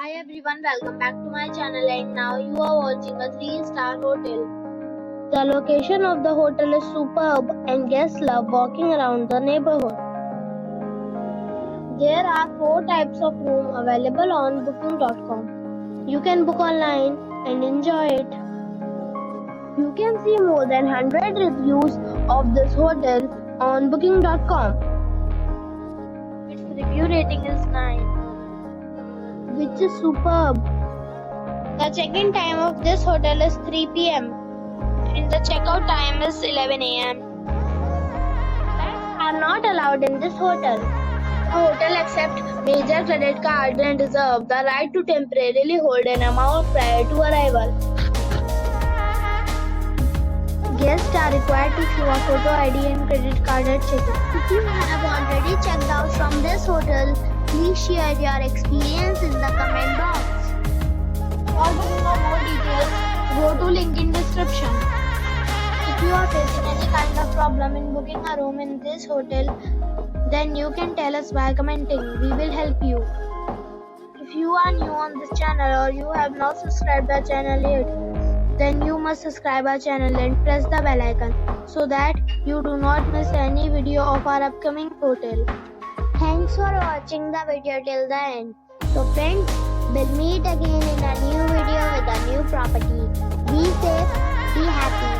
Hi everyone, welcome back to my channel and now you are watching a 3-star hotel. The location of the hotel is superb and guests love walking around the neighborhood. There are 4 types of room available on booking.com. You can book online and enjoy it. You can see more than 100 reviews of this hotel on booking.com. Its review rating is 9. Which is superb. The check-in time of this hotel is 3 p.m. and the checkout time is 11 a.m. Pets are not allowed in this hotel. The hotel accepts major credit cards and reserves the right to temporarily hold an amount prior to arrival. Guests are required to show a photo ID and credit card at check-in. If you have already checked out from this hotel, please share your experience in the comment box. For booking or more details, go to link in description. If you are facing any kind of problem in booking a room in this hotel, then you can tell us by commenting. We will help you. If you are new on this channel or you have not subscribed our channel yet, then you must subscribe our channel and press the bell icon so that you do not miss any video of our upcoming hotel. Thanks for watching the video till the end. So friends, we'll meet again in a new video with a new property. Be safe, be happy.